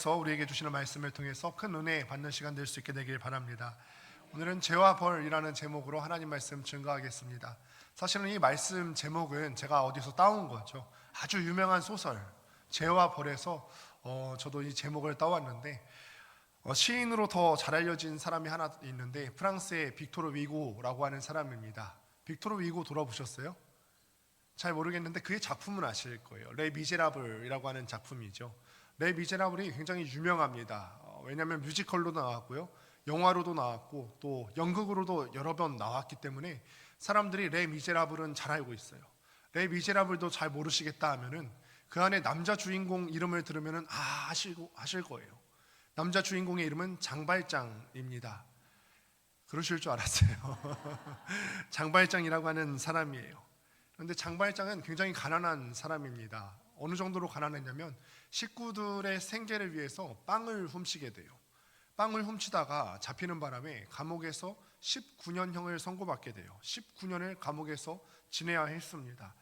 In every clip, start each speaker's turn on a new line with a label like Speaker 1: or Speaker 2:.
Speaker 1: 하나님께서 우리에게 주시는 말씀을 통해서 큰 은혜 받는 시간 될 수 있게 되길 바랍니다. 오늘은 죄와 벌이라는 제목으로 하나님 말씀 증거하겠습니다. 사실은 이 말씀 제목은 제가 어디서 따온 거죠. 아주 유명한 소설 죄와 벌에서 저도 이 제목을 따왔는데, 시인으로 더 잘 알려진 사람이 하나 있는데 프랑스의 빅토르 위고라고 하는 사람입니다. 빅토르 위고 들어보셨어요? 잘 모르겠는데 그의 작품은 아실 거예요. 레 미제라블이라고 하는 작품이죠. 레 미제라블이 굉장히 유명합니다. 왜냐하면 뮤지컬로 나왔고요, 영화로도 나왔고 또 연극으로도 여러 번 나왔기 때문에 사람들이 레 미제라블은 잘 알고 있어요. 레 미제라블도 잘 모르시겠다 하면은 그 안에 남자 주인공 이름을 들으면은 아실 거예요. 남자 주인공의 이름은 장발장입니다. 그러실 줄 알았어요. 장발장이라고 하는 사람이에요. 그런데 장발장은 굉장히 가난한 사람입니다. 어느 정도로 가난했냐면 식구들의 생계를 위해서 빵을 훔치게 돼요. 빵을 훔치다가 잡히는 바람에 감옥에서 19년형을 선고받게 돼요. 19년을 감옥에서 지내야 했습니다.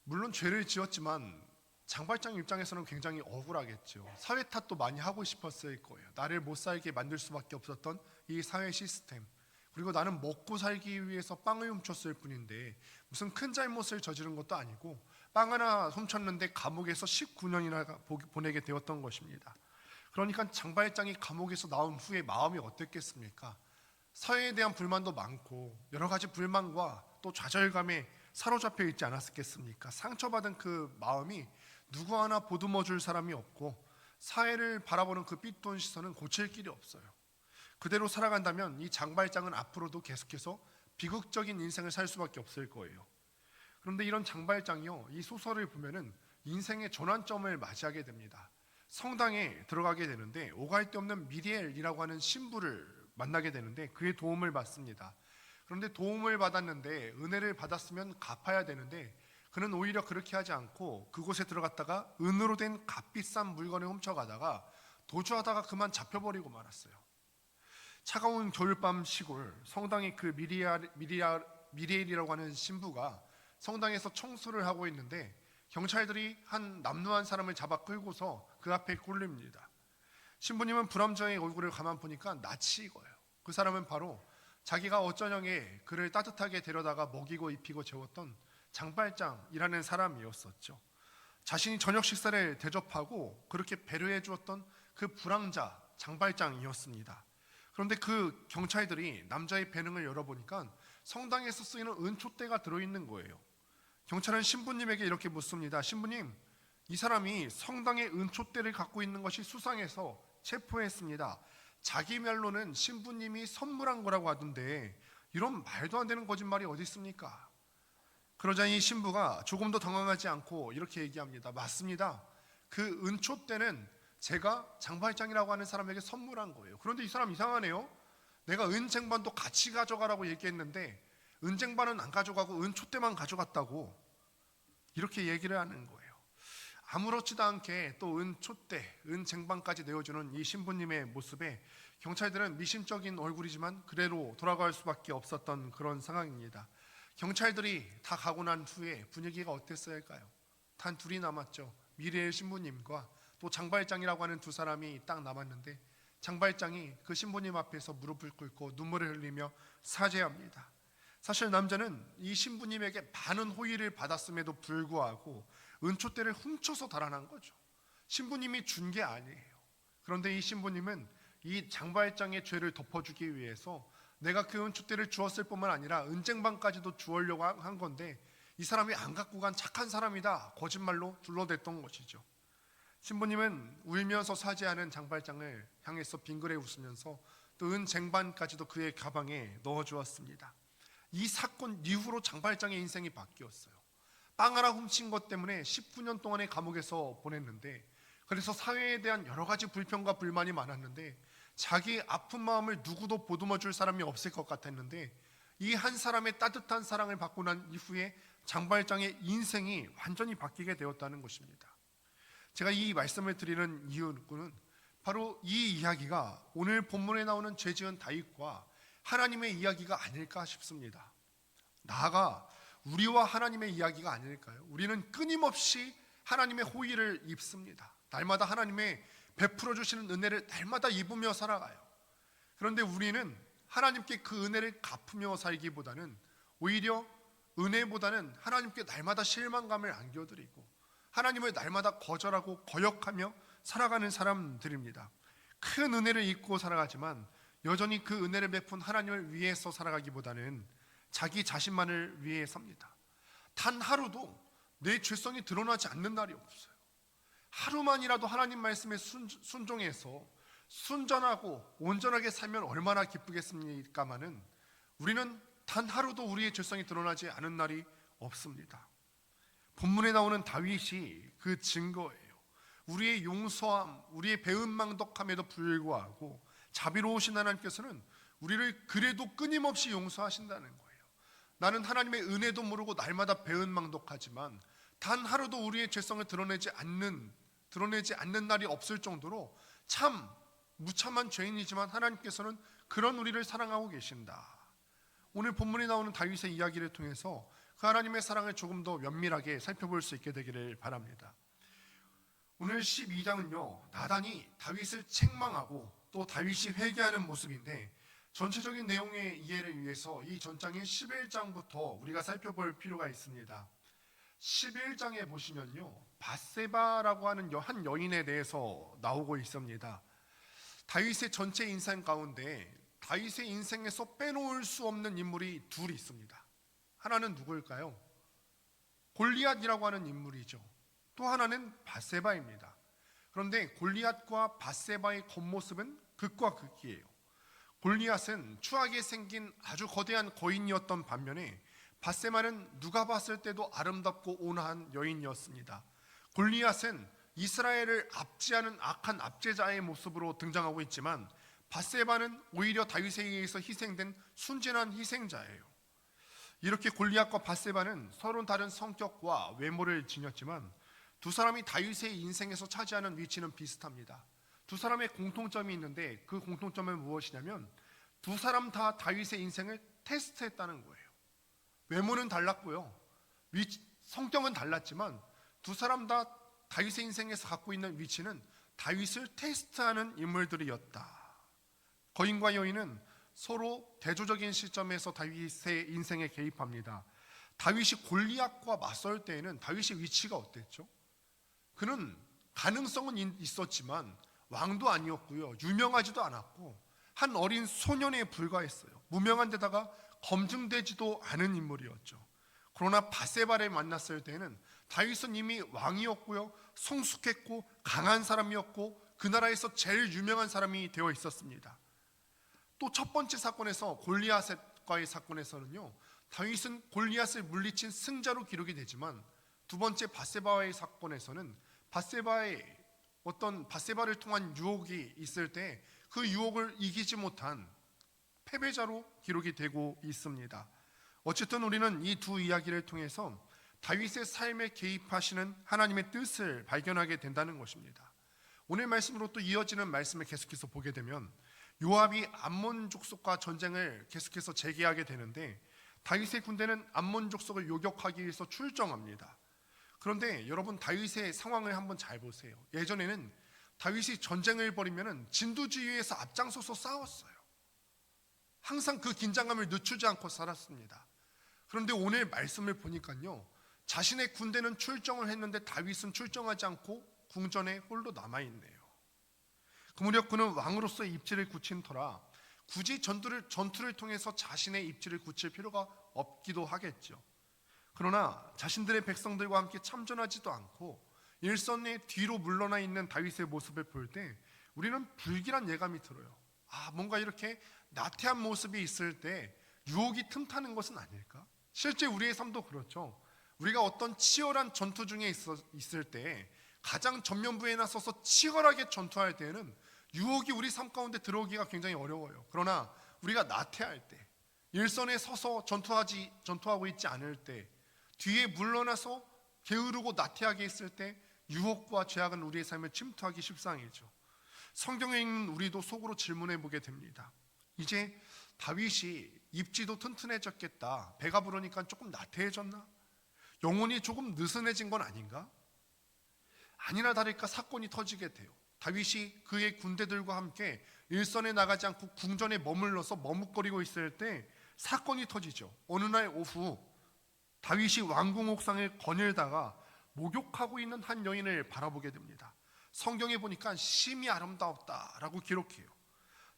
Speaker 1: 물론 죄를 지었지만 장발장 입장에서는 굉장히 억울하겠죠. 사회 탓도 많이 하고 싶었을 거예요. 나를 못 살게 만들 수밖에 없었던 이 사회 시스템, 그리고 나는 먹고 살기 위해서 빵을 훔쳤을 뿐인데 무슨 큰 잘못을 저지른 것도 아니고 빵 하나 훔쳤는데 감옥에서 19년이나 보내게 되었던 것입니다. 그러니까 장발장이 감옥에서 나온 후에 마음이 어땠겠습니까? 사회에 대한 불만도 많고 여러 가지 불만과 또 좌절감에 사로잡혀 있지 않았겠습니까? 상처받은 그 마음이 누구 하나 보듬어 줄 사람이 없고 사회를 바라보는 그 삐뚤은 시선은 고칠 길이 없어요. 그대로 살아간다면 이 장발장은 앞으로도 계속해서 비극적인 인생을 살 수밖에 없을 거예요. 그런데 이런 장발장이요, 이 소설을 보면은 인생의 전환점을 맞이하게 됩니다. 성당에 들어가게 되는데 오갈 데 없는 미리엘이라고 하는 신부를 만나게 되는데 그의 도움을 받습니다. 그런데 도움을 받았는데 은혜를 받았으면 갚아야 되는데 그는 오히려 그렇게 하지 않고 그곳에 들어갔다가 은으로 된 값비싼 물건을 훔쳐가다가 도주하다가 그만 잡혀버리고 말았어요. 차가운 겨울밤 시골 성당의 그 미리엘이라고 하는 신부가 성당에서 청소를 하고 있는데 경찰들이 한 남루한 사람을 잡아 끌고서 그 앞에 꼴립니다. 신부님은 불암자의 얼굴을 가만 보니까 낯이 익어요. 그 사람은 바로 자기가 어쩌냐에 그를 따뜻하게 데려다가 먹이고 입히고 재웠던 장발장이라는 사람이었었죠. 자신이 저녁 식사를 대접하고 그렇게 배려해 주었던 그 불황자 장발장이었습니다. 그런데 그 경찰들이 남자의 배능을 열어보니까 성당에서 쓰이는 은촛대가 들어있는 거예요. 경찰은 신부님에게 이렇게 묻습니다. 신부님, 이 사람이 성당의 은촛대를 갖고 있는 것이 수상해서 체포했습니다. 자기 말로는 신부님이 선물한 거라고 하던데 이런 말도 안 되는 거짓말이 어디 있습니까? 그러자 이 신부가 조금 더 당황하지 않고 이렇게 얘기합니다. 맞습니다. 그 은촛대는 제가 장발장이라고 하는 사람에게 선물한 거예요. 그런데 이 사람 이상하네요. 내가 은쟁반도 같이 가져가라고 얘기했는데 은쟁반은 안 가져가고 은촛대만 가져갔다고 이렇게 얘기를 하는 거예요. 아무렇지도 않게 또 은촛대, 은쟁반까지 내어주는 이 신부님의 모습에 경찰들은 미심쩍은 얼굴이지만 그대로 돌아갈 수밖에 없었던 그런 상황입니다. 경찰들이 다 가고 난 후에 분위기가 어땠을까요? 단 둘이 남았죠. 미리엘 신부님과 또 장발장이라고 하는 두 사람이 딱 남았는데 장발장이 그 신부님 앞에서 무릎을 꿇고 눈물을 흘리며 사죄합니다. 사실 남자는 이 신부님에게 많은 호의를 받았음에도 불구하고 은촛대를 훔쳐서 달아난 거죠. 신부님이 준 게 아니에요. 그런데 이 신부님은 이 장발장의 죄를 덮어주기 위해서 내가 그 은촛대를 주었을 뿐만 아니라 은쟁반까지도 주려고 한 건데 이 사람이 안 갖고 간 착한 사람이다, 거짓말로 둘러댔던 것이죠. 신부님은 울면서 사죄하는 장발장을 향해서 빙그레 웃으면서 또 은쟁반까지도 그의 가방에 넣어주었습니다. 이 사건 이후로 장발장의 인생이 바뀌었어요. 빵 하나 훔친 것 때문에 19년 동안의 감옥에서 보냈는데, 그래서 사회에 대한 여러 가지 불평과 불만이 많았는데 자기 아픈 마음을 누구도 보듬어 줄 사람이 없을 것 같았는데 이 한 사람의 따뜻한 사랑을 받고 난 이후에 장발장의 인생이 완전히 바뀌게 되었다는 것입니다. 제가 이 말씀을 드리는 이유는 바로 이 이야기가 오늘 본문에 나오는 죄 지은 다윗과 하나님의 이야기가 아닐까 싶습니다. 나아가 우리와 하나님의 이야기가 아닐까요? 우리는 끊임없이 하나님의 호의를 입습니다. 날마다 하나님의 베풀어 주시는 은혜를 날마다 입으며 살아가요. 그런데 우리는 하나님께 그 은혜를 갚으며 살기보다는 오히려 은혜보다는 하나님께 날마다 실망감을 안겨드리고 하나님을 날마다 거절하고 거역하며 살아가는 사람들입니다. 큰 은혜를 입고 살아가지만 여전히 그 은혜를 베푼 하나님을 위해서 살아가기보다는 자기 자신만을 위해 삽니다. 단 하루도 내 죄성이 드러나지 않는 날이 없어요. 하루만이라도 하나님 말씀에 순종해서 순전하고 온전하게 살면 얼마나 기쁘겠습니까마는 우리는 단 하루도 우리의 죄성이 드러나지 않은 날이 없습니다. 본문에 나오는 다윗이 그 증거예요. 우리의 용서함, 우리의 배은망덕함에도 불구하고 자비로우신 하나님께서는 우리를 그래도 끊임없이 용서하신다는 거예요. 나는 하나님의 은혜도 모르고 날마다 배은망덕하지만 단 하루도 우리의 죄성을 드러내지 않는 날이 없을 정도로 참 무참한 죄인이지만 하나님께서는 그런 우리를 사랑하고 계신다. 오늘 본문에 나오는 다윗의 이야기를 통해서 그 하나님의 사랑을 조금 더 면밀하게 살펴볼 수 있게 되기를 바랍니다. 오늘 12장은요, 나단이 다윗을 책망하고 또 다윗이 회개하는 모습인데 전체적인 내용의 이해를 위해서 이 전장의 11장부터 우리가 살펴볼 필요가 있습니다. 11장에 보시면요, 밧세바라고 하는 한 여인에 대해서 나오고 있습니다. 다윗의 전체 인생 가운데 다윗의 인생에서 빼놓을 수 없는 인물이 둘이 있습니다. 하나는 누구일까요? 골리앗이라고 하는 인물이죠. 또 하나는 밧세바입니다. 그런데 골리앗과 밧세바의 겉모습은 극과 극이에요. 골리앗은 추하게 생긴 아주 거대한 거인이었던 반면에 밧세바는 누가 봤을 때도 아름답고 온화한 여인이었습니다. 골리앗은 이스라엘을 압제하는 악한 압제자의 모습으로 등장하고 있지만 밧세바는 오히려 다윗에 의해서 희생된 순진한 희생자예요. 이렇게 골리앗과 밧세바는 서로 다른 성격과 외모를 지녔지만 두 사람이 다윗의 인생에서 차지하는 위치는 비슷합니다. 두 사람의 공통점이 있는데 그 공통점은 무엇이냐면 두 사람 다 다윗의 인생을 테스트했다는 거예요. 외모는 달랐고요, 성격은 달랐지만 두 사람 다 다윗의 인생에서 갖고 있는 위치는 다윗을 테스트하는 인물들이었다. 거인과 여인은 서로 대조적인 시점에서 다윗의 인생에 개입합니다. 다윗이 골리앗과 맞설 때에는 다윗의 위치가 어땠죠? 그는 가능성은 있었지만 왕도 아니었고요, 유명하지도 않았고 한 어린 소년에 불과했어요. 무명한 데다가 검증되지도 않은 인물이었죠. 그러나 밧세바를 만났을 때는 다윗은 이미 왕이었고요, 성숙했고 강한 사람이었고 그 나라에서 제일 유명한 사람이 되어 있었습니다. 또 첫 번째 사건에서 골리앗과의 사건에서는요, 다윗은 골리앗을 물리친 승자로 기록이 되지만 두 번째 밧세바와의 사건에서는 밧세바를 통한 유혹이 있을 때 그 유혹을 이기지 못한 패배자로 기록이 되고 있습니다. 어쨌든 우리는 이 두 이야기를 통해서 다윗의 삶에 개입하시는 하나님의 뜻을 발견하게 된다는 것입니다. 오늘 말씀으로 또 이어지는 말씀을 계속해서 보게 되면 요압이 암몬 족속과 전쟁을 계속해서 재개하게 되는데 다윗의 군대는 암몬 족속을 요격하기 위해서 출정합니다. 그런데 여러분, 다윗의 상황을 한번 잘 보세요. 예전에는 다윗이 전쟁을 벌이면 진두지휘에서 앞장서서 싸웠어요. 항상 그 긴장감을 늦추지 않고 살았습니다. 그런데 오늘 말씀을 보니까요, 자신의 군대는 출정을 했는데 다윗은 출정하지 않고 궁전에 홀로 남아있네요. 그 무렵 그는 왕으로서의 입지를 굳힌 터라 굳이 전투를 통해서 자신의 입지를 굳힐 필요가 없기도 하겠죠. 그러나 자신들의 백성들과 함께 참전하지도 않고 일선의 뒤로 물러나 있는 다윗의 모습을 볼 때 우리는 불길한 예감이 들어요. 뭔가 이렇게 나태한 모습이 있을 때 유혹이 틈타는 것은 아닐까? 실제 우리의 삶도 그렇죠. 우리가 어떤 치열한 전투 중에 있을 때 가장 전면부에 나서서 치열하게 전투할 때는 유혹이 우리 삶 가운데 들어오기가 굉장히 어려워요. 그러나 우리가 나태할 때, 일선에 서서 전투하고 있지 않을 때, 뒤에 물러나서 게으르고 나태하게 있을 때 유혹과 죄악은 우리의 삶을 침투하기 십상이죠. 성경에 있는 우리도 속으로 질문해 보게 됩니다. 이제 다윗이 입지도 튼튼해졌겠다, 배가 부르니까 조금 나태해졌나? 영혼이 조금 느슨해진 건 아닌가? 아니나 다를까 사건이 터지게 돼요. 다윗이 그의 군대들과 함께 일선에 나가지 않고 궁전에 머물러서 머뭇거리고 있을 때 사건이 터지죠. 어느 날 오후 다윗이 왕궁 옥상을 거닐다가 목욕하고 있는 한 여인을 바라보게 됩니다. 성경에 보니까 심히 아름다웠다라고 기록해요.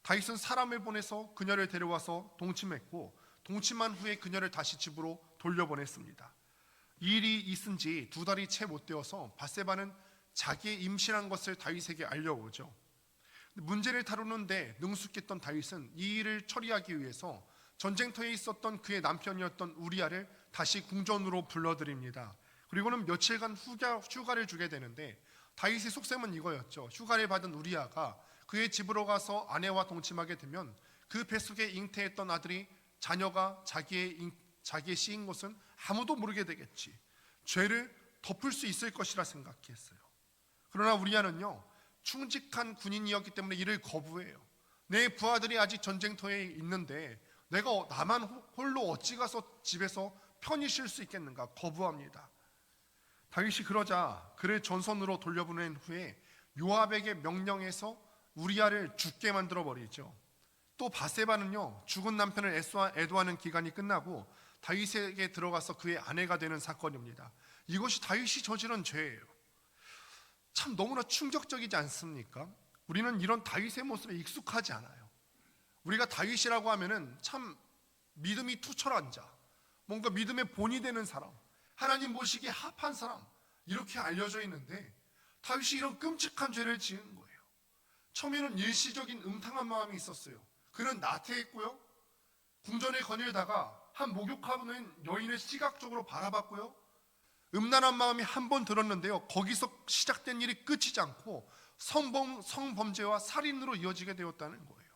Speaker 1: 다윗은 사람을 보내서 그녀를 데려와서 동침했고 동침한 후에 그녀를 다시 집으로 돌려보냈습니다. 이 일이 있은 지 2달이 채 못 되어서 밧세바는 자기의 임신한 것을 다윗에게 알려오죠. 문제를 다루는데 능숙했던 다윗은 이 일을 처리하기 위해서 전쟁터에 있었던 그의 남편이었던 우리아를 다시 궁전으로 불러들입니다. 그리고는 며칠간 휴가를 주게 되는데 다윗의 속셈은 이거였죠. 휴가를 받은 우리아가 그의 집으로 가서 아내와 동침하게 되면 그 뱃속에 잉태했던 아들이 자녀가 자기의 씌인 것은 아무도 모르게 되겠지. 죄를 덮을 수 있을 것이라 생각했어요. 그러나 우리아는요, 충직한 군인이었기 때문에 이를 거부해요. 내 부하들이 아직 전쟁터에 있는데 내가 나만 홀로 어찌 가서 집에서 편히 쉴 수 있겠는가 거부합니다. 다윗이 그러자 그를 전선으로 돌려보낸 후에 요압에게 명령해서 우리아를 죽게 만들어 버리죠. 또 밧세바는요, 죽은 남편을 애도하는 기간이 끝나고 다윗에게 들어가서 그의 아내가 되는 사건입니다. 이것이 다윗이 저지른 죄예요. 참 너무나 충격적이지 않습니까? 우리는 이런 다윗의 모습에 익숙하지 않아요. 우리가 다윗이라고 하면은 참 믿음이 투철한 자, 뭔가 믿음의 본이 되는 사람, 하나님 보시기에 합한 사람, 이렇게 알려져 있는데 다윗이 이런 끔찍한 죄를 지은 거예요. 처음에는 일시적인 음탕한 마음이 있었어요. 그는 나태했고요, 궁전에 거닐다가 한 목욕하는 여인을 시각적으로 바라봤고요, 음란한 마음이 한 번 들었는데요, 거기서 시작된 일이 끝이지 않고 성범죄와 살인으로 이어지게 되었다는 거예요.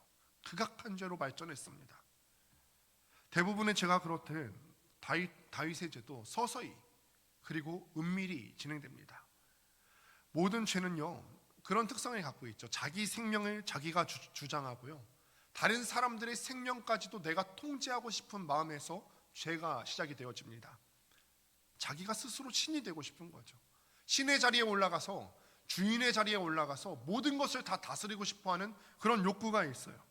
Speaker 1: 극악한 죄로 발전했습니다. 대부분의 죄가 그렇듯 다윗의 죄도 서서히 그리고 은밀히 진행됩니다. 모든 죄는요, 그런 특성을 갖고 있죠. 자기 생명을 자기가 주장하고요, 다른 사람들의 생명까지도 내가 통제하고 싶은 마음에서 죄가 시작이 되어집니다. 자기가 스스로 신이 되고 싶은 거죠. 신의 자리에 올라가서, 주인의 자리에 올라가서 모든 것을 다 다스리고 싶어하는 그런 욕구가 있어요.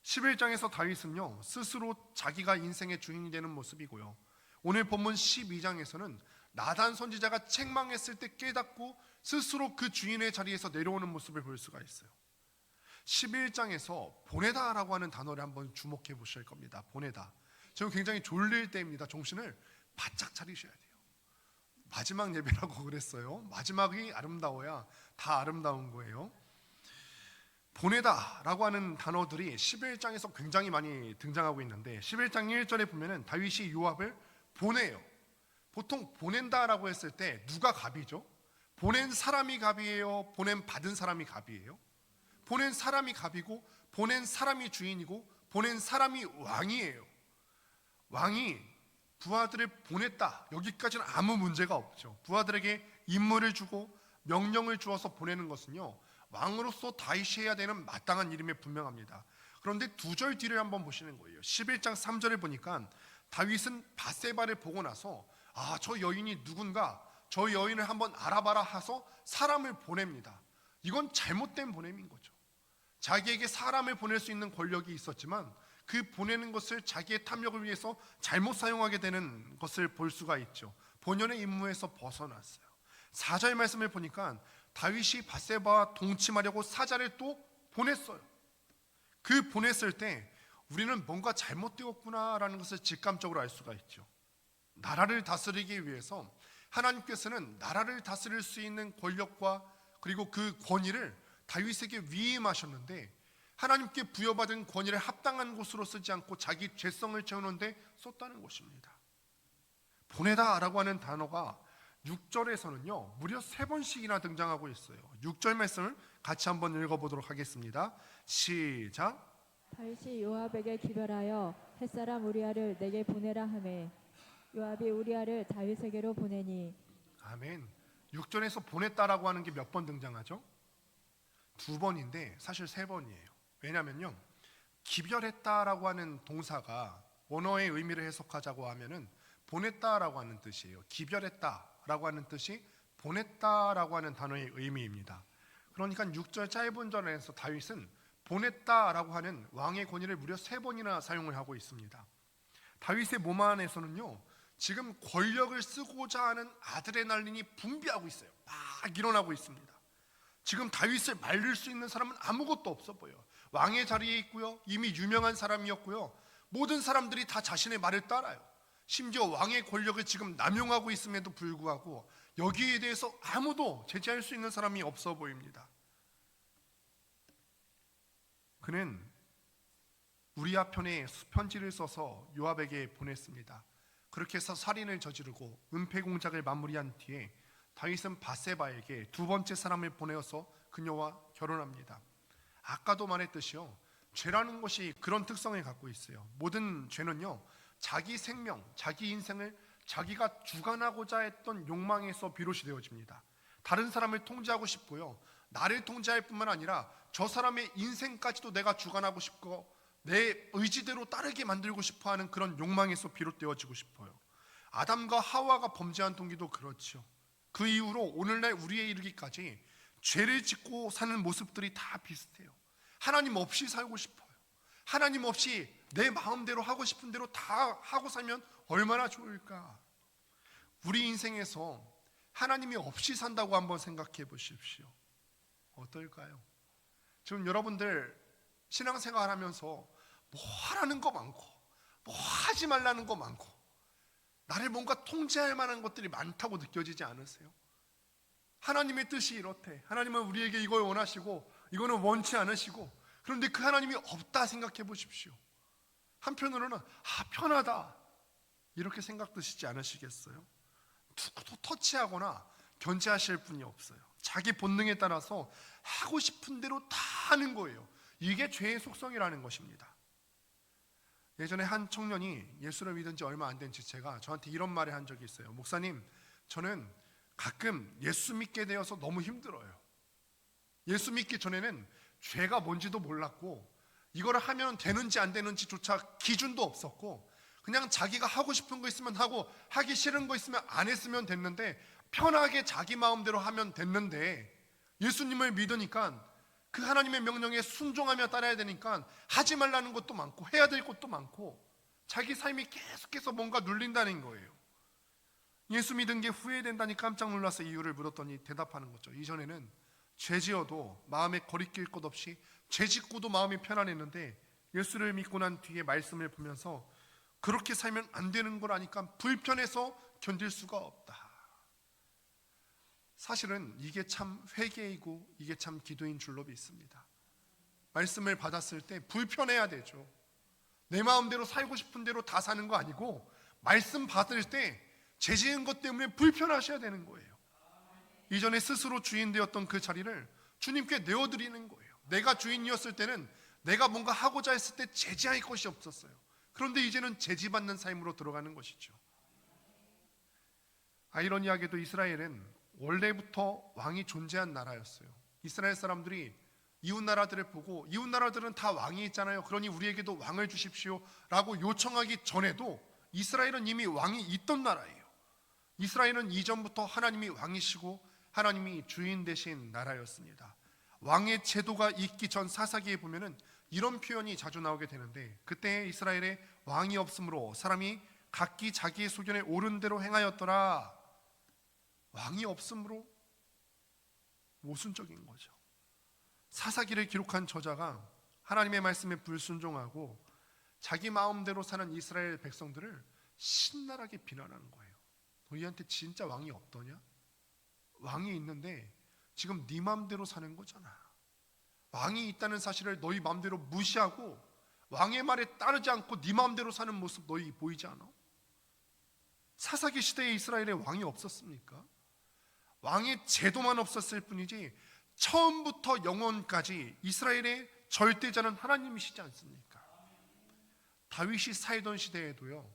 Speaker 1: 11장에서 다윗은요, 스스로 자기가 인생의 주인이 되는 모습이고요, 오늘 본문 12장에서는 나단 선지자가 책망했을 때 깨닫고 스스로 그 주인의 자리에서 내려오는 모습을 볼 수가 있어요. 11장에서 보내다라고 하는 단어를 한번 주목해 보실 겁니다. 보내다. 저는 굉장히 졸릴 때입니다. 정신을 바짝 차리셔야 돼요. 마지막 예배라고 그랬어요. 마지막이 아름다워야 다 아름다운 거예요. 보내다라고 하는 단어들이 11장에서 굉장히 많이 등장하고 있는데 11장 1절에 보면은 다윗이 요압을 보내요. 보통 보낸다라고 했을 때 누가 갑이죠? 보낸 사람이 갑이에요? 보낸 받은 사람이 갑이에요? 보낸 사람이 갑이고 보낸 사람이 주인이고 보낸 사람이 왕이에요. 왕이 부하들을 보냈다, 여기까지는 아무 문제가 없죠. 부하들에게 임무를 주고 명령을 주어서 보내는 것은요, 왕으로서 다윗이 해야 되는 마땅한 일임에 분명합니다. 그런데 2절 뒤를 한번 보시는 거예요. 11장 3절을 보니까 다윗은 밧세바를 보고 나서 저 여인이 누군가, 저 여인을 한번 알아봐라 해서 사람을 보냅니다. 이건 잘못된 보냄인 거죠. 자기에게 사람을 보낼 수 있는 권력이 있었지만 그 보내는 것을 자기의 탐욕을 위해서 잘못 사용하게 되는 것을 볼 수가 있죠. 본연의 임무에서 벗어났어요. 4절 말씀을 보니까 다윗이 밧세바와 동침하려고 사자를 또 보냈어요. 그 보냈을 때 우리는 뭔가 잘못되었구나라는 것을 직감적으로 알 수가 있죠. 나라를 다스리기 위해서 하나님께서는 나라를 다스릴 수 있는 권력과 그리고 그 권위를 다윗에게 위임하셨는데 하나님께 부여받은 권위를 합당한 곳으로 쓰지 않고 자기 죄성을 채우는데 썼다는 것입니다. 보내다라고 하는 단어가 6절에서는요 무려 3번씩이나 등장하고 있어요. 6절 말씀을 같이 한번 읽어보도록 하겠습니다. 시작.
Speaker 2: 다윗이 요압에게 기별하여 햇사람 우리아를 내게 보내라 하매 요압이 우리아를 다윗에게로 보내니.
Speaker 1: 아멘. 6절에서 보냈다라고 하는 게 몇 번 등장하죠? 2번인데 사실 3번이에요. 왜냐면요, 기별했다라고 하는 동사가 원어의 의미를 해석하자고 하면은 보냈다라고 하는 뜻이에요. 기별했다라고 하는 뜻이 보냈다라고 하는 단어의 의미입니다. 그러니까 6절 짧은 절에서 다윗은 보냈다라고 하는 왕의 권위를 무려 3번이나 사용을 하고 있습니다. 다윗의 몸 안에서는요, 지금 권력을 쓰고자 하는 아드레날린이 분비하고 있어요. 막 일어나고 있습니다. 지금 다윗을 말릴 수 있는 사람은 아무것도 없어 보여요. 왕의 자리에 있고요, 이미 유명한 사람이었고요, 모든 사람들이 다 자신의 말을 따라요. 심지어 왕의 권력을 지금 남용하고 있음에도 불구하고 여기에 대해서 아무도 제지할 수 있는 사람이 없어 보입니다. 그는 우리아 편에 편지를 써서 요압에게 보냈습니다. 그렇게 해서 살인을 저지르고 은폐 공작을 마무리한 뒤에 다윗은 바세바에게 두 번째 사람을 보내어서 그녀와 결혼합니다. 아까도 말했듯이요, 죄라는 것이 그런 특성을 갖고 있어요. 모든 죄는요, 자기 생명, 자기 인생을 자기가 주관하고자 했던 욕망에서 비롯이 되어집니다. 다른 사람을 통제하고 싶고요, 나를 통제할 뿐만 아니라 저 사람의 인생까지도 내가 주관하고 싶고 내 의지대로 따르게 만들고 싶어하는 그런 욕망에서 비롯되어지고 싶어요. 아담과 하와가 범죄한 동기도 그렇죠. 그 이후로 오늘날 우리에 이르기까지 죄를 짓고 사는 모습들이 다 비슷해요. 하나님 없이 살고 싶어요. 하나님 없이 내 마음대로 하고 싶은 대로 다 하고 살면 얼마나 좋을까. 우리 인생에서 하나님이 없이 산다고 한번 생각해 보십시오. 어떨까요? 지금 여러분들 신앙생활 하면서 뭐 하라는 거 많고 뭐 하지 말라는 거 많고 나를 뭔가 통제할 만한 것들이 많다고 느껴지지 않으세요? 하나님의 뜻이 이렇대. 하나님은 우리에게 이걸 원하시고 이거는 원치 않으시고, 그런데 그 하나님이 없다 생각해 보십시오. 한편으로는 편하다 이렇게 생각드시지 않으시겠어요? 누구도 터치하거나 견제하실 분이 없어요. 자기 본능에 따라서 하고 싶은 대로 다 하는 거예요. 이게 죄의 속성이라는 것입니다. 예전에 한 청년이 예수를 믿은 지 얼마 안 된 지체가 저한테 이런 말을 한 적이 있어요. 목사님, 저는 가끔 예수 믿게 되어서 너무 힘들어요. 예수 믿기 전에는 죄가 뭔지도 몰랐고 이거를 하면 되는지 안 되는지조차 기준도 없었고 그냥 자기가 하고 싶은 거 있으면 하고 하기 싫은 거 있으면 안 했으면 됐는데 편하게 자기 마음대로 하면 됐는데 예수님을 믿으니까 그 하나님의 명령에 순종하며 따라야 되니까 하지 말라는 것도 많고 해야 될 것도 많고 자기 삶이 계속해서 뭔가 눌린다는 거예요. 예수 믿은 게 후회된다니 깜짝 놀라서 이유를 물었더니 대답하는 거죠. 이전에는 죄 지어도 마음에 거리낄 것 없이 죄 짓고도 마음이 편안했는데 예수를 믿고 난 뒤에 말씀을 보면서 그렇게 살면 안 되는 걸 아니까 불편해서 견딜 수가 없다. 사실은 이게 참 회개이고 이게 참 기도인 줄로 믿습니다. 말씀을 받았을 때 불편해야 되죠. 내 마음대로 살고 싶은 대로 다 사는 거 아니고 말씀 받을 때 죄 지은 것 때문에 불편하셔야 되는 거예요. 이전에 스스로 주인 되었던 그 자리를 주님께 내어드리는 거예요. 내가 주인이었을 때는 내가 뭔가 하고자 했을 때 제지할 것이 없었어요. 그런데 이제는 제지받는 삶으로 들어가는 것이죠. 아이러니하게도 이스라엘은 원래부터 왕이 존재한 나라였어요. 이스라엘 사람들이 이웃 나라들을 보고 이웃 나라들은 다 왕이 있잖아요. 그러니 우리에게도 왕을 주십시오 라고 요청하기 전에도 이스라엘은 이미 왕이 있던 나라예요. 이스라엘은 이전부터 하나님이 왕이시고 하나님이 주인 되신 나라였습니다. 왕의 제도가 있기 전 사사기에 보면은 이런 표현이 자주 나오게 되는데, 그때 이스라엘에 왕이 없으므로 사람이 각기 자기의 소견에 옳은 대로 행하였더라. 왕이 없으므로 모순적인 거죠. 사사기를 기록한 저자가 하나님의 말씀에 불순종하고 자기 마음대로 사는 이스라엘 백성들을 신랄하게 비난하는 거예요. 너희한테 진짜 왕이 없더냐? 왕이 있는데 지금 네 마음대로 사는 거잖아. 왕이 있다는 사실을 너희 마음대로 무시하고 왕의 말에 따르지 않고 네 마음대로 사는 모습 너희 보이지 않아? 사사기 시대에 이스라엘에 왕이 없었습니까? 왕의 제도만 없었을 뿐이지 처음부터 영원까지 이스라엘의 절대자는 하나님이시지 않습니까? 다윗이 살던 시대에도요,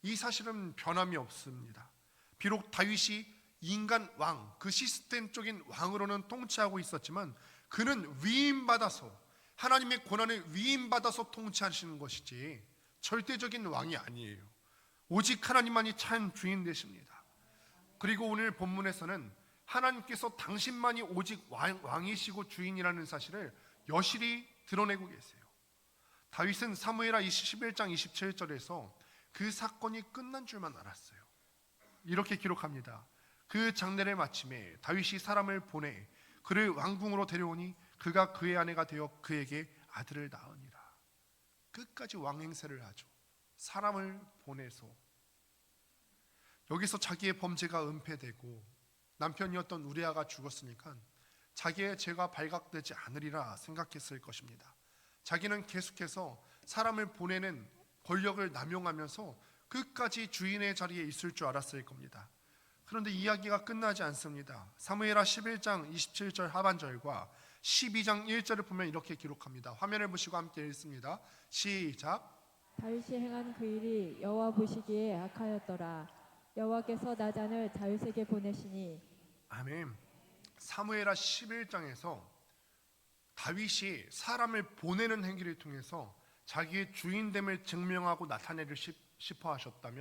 Speaker 1: 이 사실은 변함이 없습니다. 비록 다윗이 인간 왕, 그 시스템적인 왕으로는 통치하고 있었지만 그는 위임받아서 하나님의 권한을 위임받아서 통치하시는 것이지 절대적인 왕이 아니에요. 오직 하나님만이 참 주인 되십니다. 그리고 오늘 본문에서는 하나님께서 당신만이 오직 왕이시고 주인이라는 사실을 여실히 드러내고 계세요. 다윗은 사무엘하 11장 27절에서 그 사건이 끝난 줄만 알았어요. 이렇게 기록합니다. 그 장례를 마침에 다윗이 사람을 보내 그를 왕궁으로 데려오니 그가 그의 아내가 되어 그에게 아들을 낳으니라. 끝까지 왕행세를 하죠. 사람을 보내서. 여기서 자기의 범죄가 은폐되고 남편이었던 우리아가 죽었으니까 자기의 죄가 발각되지 않으리라 생각했을 것입니다. 자기는 계속해서 사람을 보내는 권력을 남용하면서 끝까지 주인의 자리에 있을 줄 알았을 겁니다. 그런데 이야기가 끝나지 않습니다. 사무엘하 11장 27절 하반절과 12장 1절을 보면 이렇게 기록합니다. 화면을 보시고 함께 읽습니다. 시작.
Speaker 2: 다윗이 행한 그 일이 여호와 보시기에 악하였더라. 여호와께서 나단을 다윗에게 보내시니. 아멘.
Speaker 1: 사무엘하 11장에서 다윗이 사람을 보내는 행위를 통해서 자기의 주인됨을 증명하고 나타내를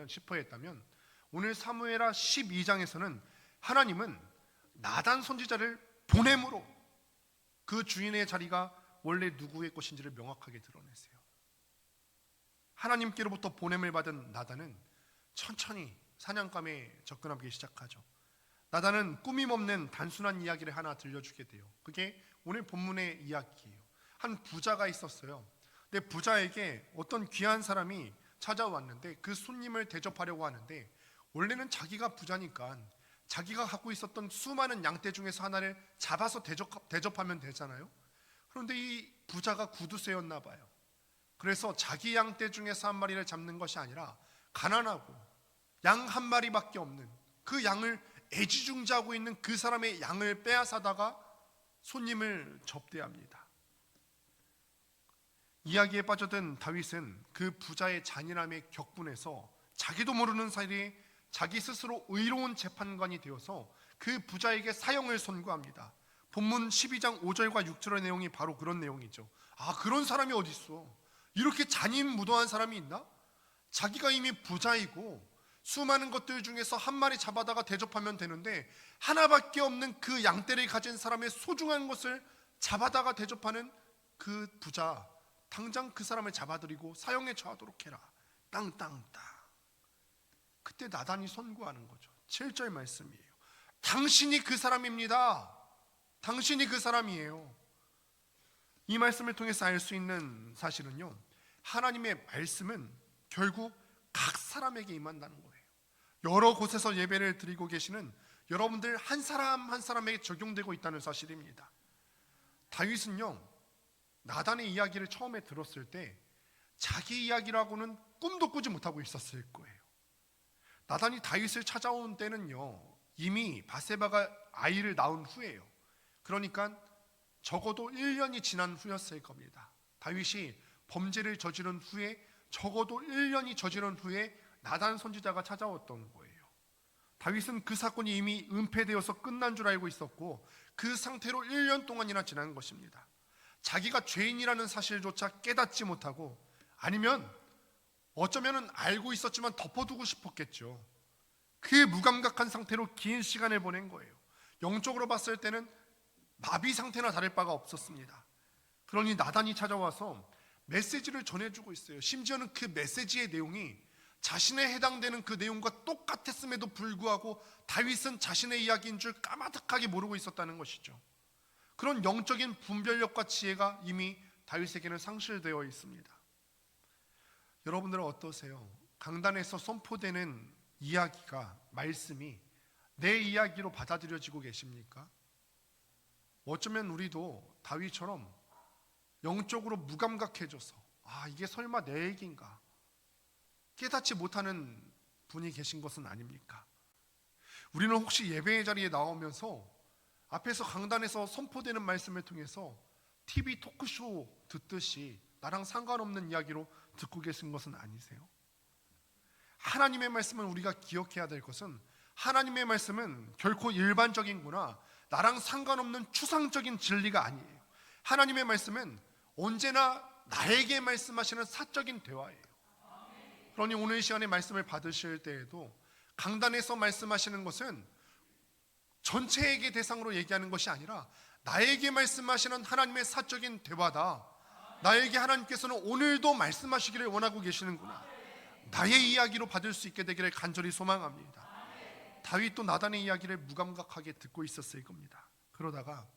Speaker 1: 싶어했다면 오늘 사무엘하 12장에서는 하나님은 나단 선지자를 보냄으로 그 주인의 자리가 원래 누구의 것인지를 명확하게 드러내세요. 하나님께로부터 보냄을 받은 나단은 천천히 사냥감에 접근하기 시작하죠. 나단은 꾸밈없는 단순한 이야기를 하나 들려주게 돼요. 그게 오늘 본문의 이야기예요. 한 부자가 있었어요. 근데 부자에게 어떤 귀한 사람이 찾아왔는데 그 손님을 대접하려고 하는데 원래는 자기가 부자니까 자기가 갖고 있었던 수많은 양떼 중에서 하나를 잡아서 대접하면 되잖아요. 그런데 이 부자가 구두쇠였나 봐요. 그래서 자기 양떼 중에서 한 마리를 잡는 것이 아니라 가난하고 양 한 마리밖에 없는 그 양을 애지중지하고 있는 그 사람의 양을 빼앗아다가 손님을 접대합니다. 이야기에 빠져든 다윗은 그 부자의 잔인함에 격분해서 자기도 모르는 사이에 자기 스스로 의로운 재판관이 되어서 그 부자에게 사형을 선고합니다. 본문 12장 5절과 6절의 내용이 바로 그런 내용이죠. 아, 그런 사람이 어디 있어? 이렇게 잔인무도한 사람이 있나? 자기가 이미 부자이고 수많은 것들 중에서 한 마리 잡아다가 대접하면 되는데 하나밖에 없는 그 양떼를 가진 사람의 소중한 것을 잡아다가 대접하는 그 부자, 당장 그 사람을 잡아들이고 사형에 처하도록 해라. 땅땅땅. 그때 나단이 선고하는 거죠. 7절 말씀이에요. 당신이 그 사람입니다. 당신이 그 사람이에요. 이 말씀을 통해서 알 수 있는 사실은요, 하나님의 말씀은 결국 각 사람에게 임한다는 거예요. 여러 곳에서 예배를 드리고 계시는 여러분들 한 사람 한 사람에게 적용되고 있다는 사실입니다. 다윗은요, 나단의 이야기를 처음에 들었을 때 자기 이야기라고는 꿈도 꾸지 못하고 있었을 거예요. 나단이 다윗을 찾아온 때는요, 이미 바세바가 아이를 낳은 후예요. 그러니까 적어도 1년이 지난 후였을 겁니다. 다윗이 범죄를 저지른 후에 적어도 1년이 저지른 후에 나단 선지자가 찾아왔던 거예요. 다윗은 그 사건이 이미 은폐되어서 끝난 줄 알고 있었고 그 상태로 1년 동안이나 지난 것입니다. 자기가 죄인이라는 사실조차 깨닫지 못하고, 아니면 어쩌면 알고 있었지만 덮어두고 싶었겠죠. 그 무감각한 상태로 긴 시간을 보낸 거예요. 영적으로 봤을 때는 마비 상태나 다를 바가 없었습니다. 그러니 나단이 찾아와서 메시지를 전해주고 있어요. 심지어는 그 메시지의 내용이 자신에 해당되는 그 내용과 똑같았음에도 불구하고 다윗은 자신의 이야기인 줄 까마득하게 모르고 있었다는 것이죠. 그런 영적인 분별력과 지혜가 이미 다윗에게는 상실되어 있습니다. 여러분들은 어떠세요? 강단에서 선포되는 이야기가, 말씀이 내 이야기로 받아들여지고 계십니까? 어쩌면 우리도 다윗처럼 영적으로 무감각해져서 이게 설마 내 얘기인가 깨닫지 못하는 분이 계신 것은 아닙니까? 우리는 혹시 예배의 자리에 나오면서 앞에서 강단에서 선포되는 말씀을 통해서 TV 토크쇼 듣듯이 나랑 상관없는 이야기로 듣고 계신 것은 아니세요? 하나님의 말씀은 우리가 기억해야 될 것은, 하나님의 말씀은 결코 일반적인구나, 나랑 상관없는 추상적인 진리가 아니에요. 하나님의 말씀은 언제나 나에게 말씀하시는 사적인 대화예요. 그러니 오늘 시간에 말씀을 받으실 때에도 강단에서 말씀하시는 것은 전체에게 대상으로 얘기하는 것이 아니라 나에게 말씀하시는 하나님의 사적인 대화다. 나에게 하나님께서는 오늘도 말씀하시기를 원하고 계시는구나. 나의 이야기로 받을 수 있게 되기를 간절히 소망합니다. 다윗도 나단의 이야기를 무감각하게 듣고 있었을 겁니다. 그러다가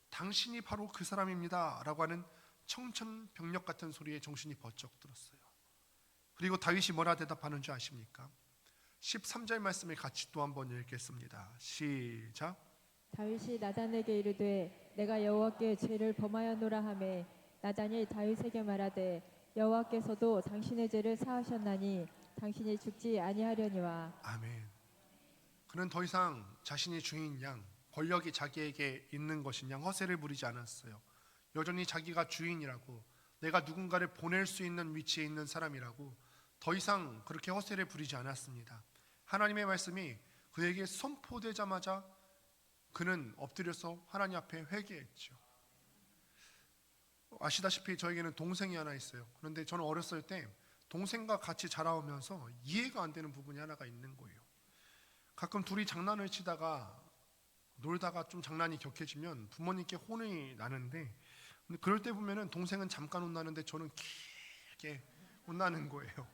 Speaker 1: 당신이 바로 그 사람입니다 라고 하는 청천벽력 같은 소리에 정신이 번쩍 들었어요. 그리고 다윗이 뭐라 대답하는 줄 아십니까? 13절 말씀을 같이 또 한번 읽겠습니다. 시작.
Speaker 2: 다윗이 나단에게 이르되 내가 여호와께 죄를 범하였노라 하매 나단이 다윗에게 말하되 여호와께서도 당신의 죄를 사하셨나니 당신이 죽지 아니하려니와.
Speaker 1: 아멘. 그는 더 이상 자신이 주인 양, 권력이 자기에게 있는 것인 양 허세를 부리지 않았어요. 여전히 자기가 주인이라고, 내가 누군가를 보낼 수 있는 위치에 있는 사람이라고 더 이상 그렇게 허세를 부리지 않았습니다. 하나님의 말씀이 그에게 선포되자마자 그는 엎드려서 하나님 앞에 회개했죠. 아시다시피 저에게는 동생이 하나 있어요. 그런데 저는 어렸을 때 동생과 같이 자라오면서 이해가 안 되는 부분이 하나가 있는 거예요. 가끔 둘이 장난을 치다가 놀다가 좀 장난이 격해지면 부모님께 혼이 나는데, 근데 그럴 때 보면은 동생은 잠깐 혼나는데 저는 길게 혼나는 거예요.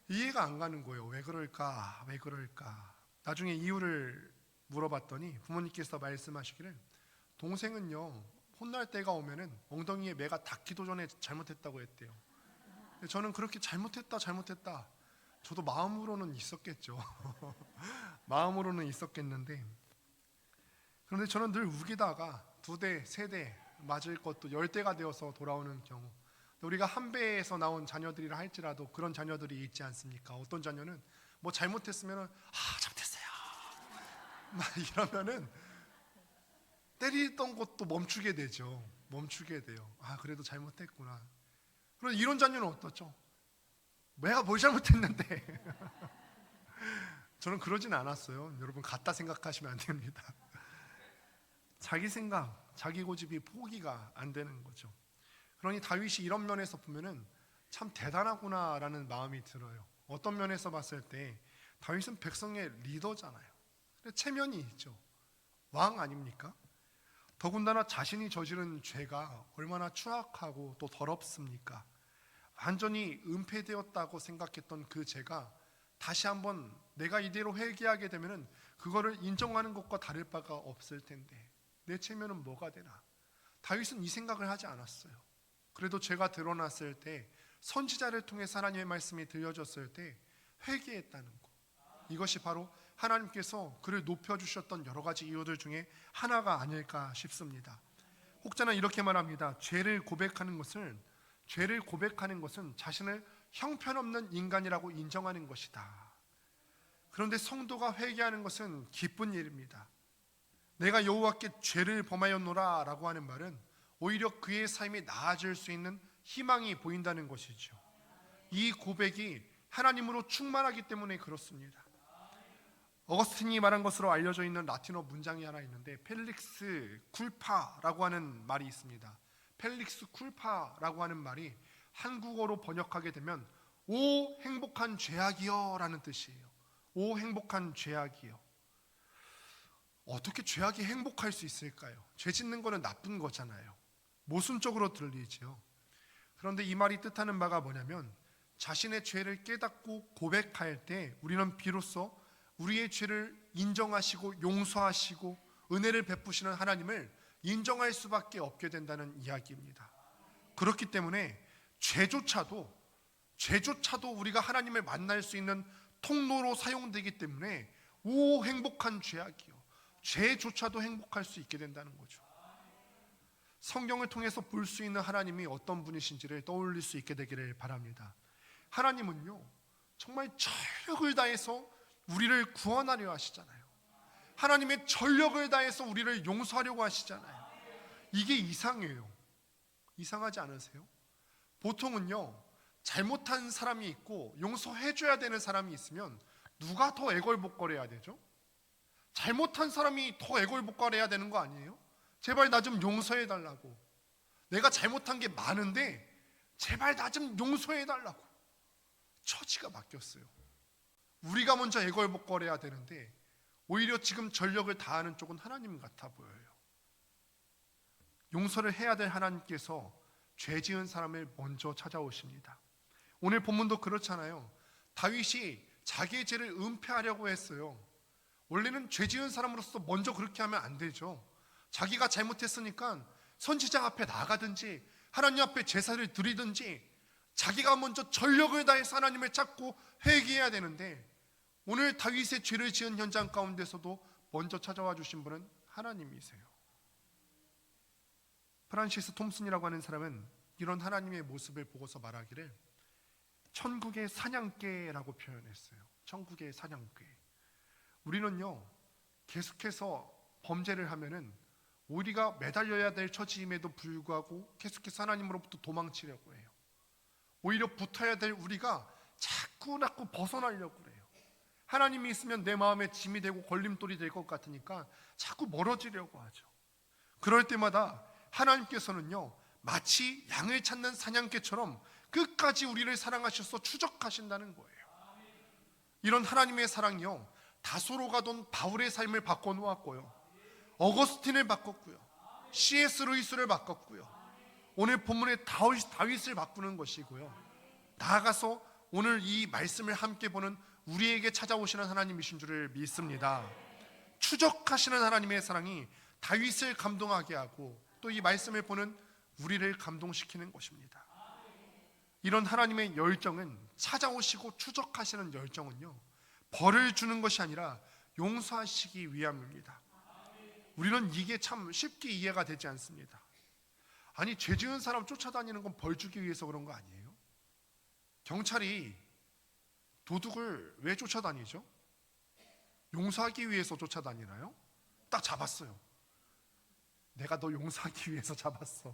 Speaker 1: 이해가 안 가는 거예요. 왜 그럴까? 왜 그럴까? 나중에 이유를 물어봤더니 부모님께서 말씀하시기를 동생은요, 혼날 때가 오면은 엉덩이에 매가 닿기도 전에 잘못했다고 했대요. 근데 저는 그렇게 잘못했다 저도 마음으로는 있었겠죠. 마음으로는 있었겠는데, 그런데 저는 늘 우기다가 2대, 3대 맞을 것도 10대가 되어서 돌아오는 경우, 우리가 한 배에서 나온 자녀들이라 할지라도 그런 자녀들이 있지 않습니까? 어떤 자녀는 뭐 잘못했으면 잘못했어요 막 이러면은 때리던 것도 멈추게 되죠. 멈추게 돼요. 그래도 잘못했구나. 그런데 이런 자녀는 어떻죠? 내가 뭘 잘못했는데. 저는 그러진 않았어요. 여러분 갖다 생각하시면 안 됩니다. 자기 생각, 자기 고집이 포기가 안 되는 거죠. 그러니 다윗이 이런 면에서 보면은 참 대단하구나라는 마음이 들어요. 어떤 면에서 봤을 때 다윗은 백성의 리더잖아요. 체면이 있죠. 왕 아닙니까? 더군다나 자신이 저지른 죄가 얼마나 추악하고 또 더럽습니까? 완전히 은폐되었다고 생각했던 그 죄가 다시 한번 내가 이대로 회개하게 되면은 그거를 인정하는 것과 다를 바가 없을 텐데 내 체면은 뭐가 되나? 다윗은 이 생각을 하지 않았어요. 그래도 죄가 드러났을 때, 선지자를 통해 하나님의 말씀이 들려졌을 때 회개했다는 것, 이것이 바로 하나님께서 그를 높여주셨던 여러 가지 이유들 중에 하나가 아닐까 싶습니다. 혹자는 이렇게 말합니다. 죄를 고백하는 것은 자신을 형편없는 인간이라고 인정하는 것이다. 그런데 성도가 회개하는 것은 기쁜 일입니다. 내가 여호와께 죄를 범하였노라 라고 하는 말은 오히려 그의 삶이 나아질 수 있는 희망이 보인다는 것이죠. 이 고백이 하나님으로 충만하기 때문에 그렇습니다. 어거스틴이 말한 것으로 알려져 있는 라틴어 문장이 하나 있는데 펠릭스 쿨파라고 하는 말이 있습니다. 펠릭스 쿨파라고 하는 말이 한국어로 번역하게 되면 오 행복한 죄악이여 라는 뜻이에요. 오 행복한 죄악이여. 어떻게 죄악이 행복할 수 있을까요? 죄 짓는 거는 나쁜 거잖아요. 모순적으로 들리죠. 그런데 이 말이 뜻하는 바가 뭐냐면 자신의 죄를 깨닫고 고백할 때 우리는 비로소 우리의 죄를 인정하시고 용서하시고 은혜를 베푸시는 하나님을 인정할 수밖에 없게 된다는 이야기입니다. 그렇기 때문에 죄조차도 우리가 하나님을 만날 수 있는 통로로 사용되기 때문에 오 행복한 죄악이요, 죄조차도 행복할 수 있게 된다는 거죠. 성경을 통해서 볼 수 있는 하나님이 어떤 분이신지를 떠올릴 수 있게 되기를 바랍니다. 하나님은요 정말 전력을 다해서 우리를 구원하려 하시잖아요. 하나님의 전력을 다해서 우리를 용서하려고 하시잖아요. 이게 이상해요. 이상하지 않으세요? 보통은요 잘못한 사람이 있고 용서해줘야 되는 사람이 있으면 누가 더 애걸복걸해야 되죠? 잘못한 사람이 더 애걸복걸해야 되는 거 아니에요? 제발 나 좀 용서해달라고. 내가 잘못한 게 많은데 제발 나 좀 용서해달라고. 처지가 바뀌었어요. 우리가 먼저 애걸복걸해야 되는데 오히려 지금 전력을 다하는 쪽은 하나님 같아 보여요. 용서를 해야 될 하나님께서 죄 지은 사람을 먼저 찾아오십니다. 오늘 본문도 그렇잖아요. 다윗이 자기의 죄를 은폐하려고 했어요. 원래는 죄 지은 사람으로서 먼저 그렇게 하면 안 되죠. 자기가 잘못했으니까 선지자 앞에 나가든지 하나님 앞에 제사를 드리든지 자기가 먼저 전력을 다해서 하나님을 찾고 회개해야 되는데, 오늘 다윗의 죄를 지은 현장 가운데서도 먼저 찾아와 주신 분은 하나님이세요. 프란시스 톰슨이라고 하는 사람은 이런 하나님의 모습을 보고서 말하기를 천국의 사냥개라고 표현했어요. 천국의 사냥개. 우리는요, 계속해서 범죄를 하면은 우리가 매달려야 될 처지임에도 불구하고 계속해서 하나님으로부터 도망치려고 해요. 오히려 붙어야 될 우리가 자꾸 벗어나려고 그래요. 하나님이 있으면 내 마음에 짐이 되고 걸림돌이 될 것 같으니까 자꾸 멀어지려고 하죠. 그럴 때마다 하나님께서는요, 마치 양을 찾는 사냥개처럼 끝까지 우리를 사랑하셔서 추적하신다는 거예요. 이런 하나님의 사랑이요, 다소로 가던 바울의 삶을 바꿔놓았고요, 어거스틴을 바꿨고요, C.S. 루이스를 바꿨고요, 오늘 본문의 다윗을 바꾸는 것이고요, 나아가서 오늘 이 말씀을 함께 보는 우리에게 찾아오시는 하나님이신 줄을 믿습니다. 추적하시는 하나님의 사랑이 다윗을 감동하게 하고 또 이 말씀을 보는 우리를 감동시키는 것입니다. 이런 하나님의 열정은, 찾아오시고 추적하시는 열정은요, 벌을 주는 것이 아니라 용서하시기 위함입니다. 우리는 이게 참 쉽게 이해가 되지 않습니다. 아니, 죄 지은 사람 쫓아다니는 건 벌 주기 위해서 그런 거 아니에요? 경찰이 도둑을 왜 쫓아다니죠? 용서하기 위해서 쫓아다니나요? 딱 잡았어요. 내가 너 용서하기 위해서 잡았어,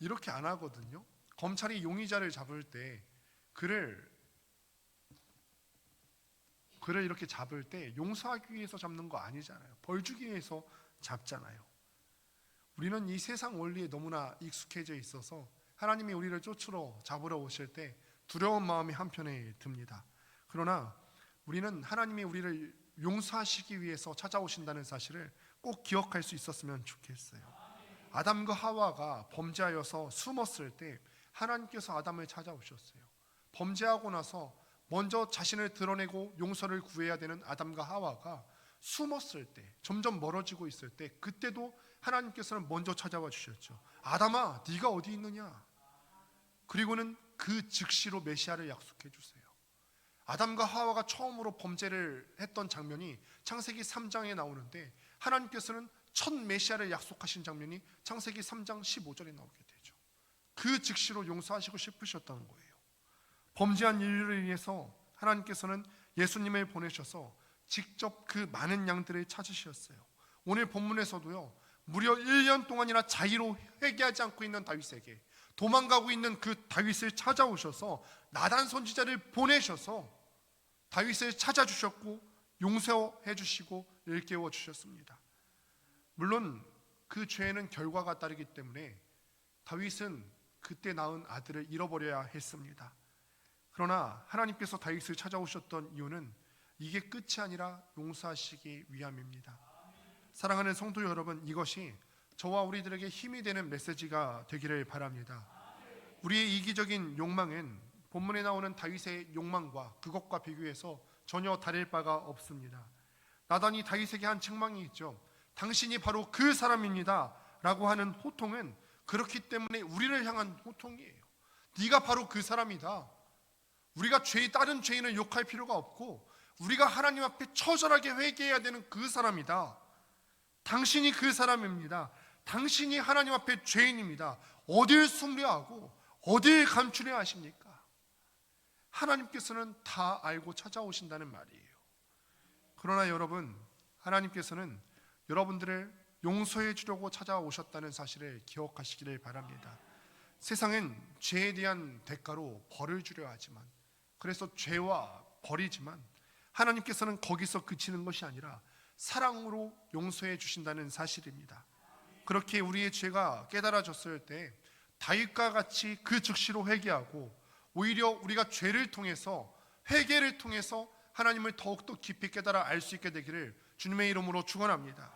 Speaker 1: 이렇게 안 하거든요. 검찰이 용의자를 잡을 때 그를 이렇게 잡을 때 용서하기 위해서 잡는 거 아니잖아요. 벌 주기 위해서 잡잖아요. 우리는 이 세상 원리에 너무나 익숙해져 있어서 하나님이 우리를 쫓으러 잡으러 오실 때 두려운 마음이 한편에 듭니다. 그러나 우리는 하나님이 우리를 용서하시기 위해서 찾아오신다는 사실을 꼭 기억할 수 있었으면 좋겠어요. 아담과 하와가 범죄하여서 숨었을 때 하나님께서 아담을 찾아오셨어요. 범죄하고 나서 먼저 자신을 드러내고 용서를 구해야 되는 아담과 하와가 숨었을 때, 점점 멀어지고 있을 때, 그때도 하나님께서는 먼저 찾아와 주셨죠. 아담아, 네가 어디 있느냐? 그리고는 그 즉시로 메시아를 약속해 주세요. 아담과 하와가 처음으로 범죄를 했던 장면이 창세기 3장에 나오는데, 하나님께서는 첫 메시아를 약속하신 장면이 창세기 3장 15절에 나오게 되죠. 그 즉시로 용서하시고 싶으셨다는 거예요. 범죄한 인류를 위해서 하나님께서는 예수님을 보내셔서 직접 그 많은 양들을 찾으셨어요. 오늘 본문에서도요, 무려 1년 동안이나 자의로 회개하지 않고 있는 다윗에게, 도망가고 있는 그 다윗을 찾아오셔서 나단 선지자를 보내셔서 다윗을 찾아주셨고 용서해 주시고 일깨워 주셨습니다. 물론 그 죄에는 결과가 따르기 때문에 다윗은 그때 낳은 아들을 잃어버려야 했습니다. 그러나 하나님께서 다윗을 찾아오셨던 이유는 이게 끝이 아니라 용서하시기 위함입니다. 사랑하는 성도 여러분, 이것이 저와 우리들에게 힘이 되는 메시지가 되기를 바랍니다. 우리의 이기적인 욕망은 본문에 나오는 다윗의 욕망과 그것과 비교해서 전혀 다를 바가 없습니다. 나단이 다윗에게 한 책망이 있죠. 당신이 바로 그 사람입니다 라고 하는 호통은 그렇기 때문에 우리를 향한 호통이에요. 네가 바로 그 사람이다. 우리가 다른 죄인을 욕할 필요가 없고 우리가 하나님 앞에 처절하게 회개해야 되는 그 사람이다. 당신이 그 사람입니다. 당신이 하나님 앞에 죄인입니다. 어딜 숨려하고 어딜 감추려 하십니까? 하나님께서는 다 알고 찾아오신다는 말이에요. 그러나 여러분, 하나님께서는 여러분들을 용서해 주려고 찾아오셨다는 사실을 기억하시기를 바랍니다. 세상은 죄에 대한 대가로 벌을 주려 하지만, 그래서 죄와 벌이지만 하나님께서는 거기서 그치는 것이 아니라 사랑으로 용서해 주신다는 사실입니다. 그렇게 우리의 죄가 깨달아졌을 때 다윗과 같이 그 즉시로 회개하고 오히려 우리가 죄를 통해서, 회개를 통해서 하나님을 더욱더 깊이 깨달아 알 수 있게 되기를 주님의 이름으로 축원합니다.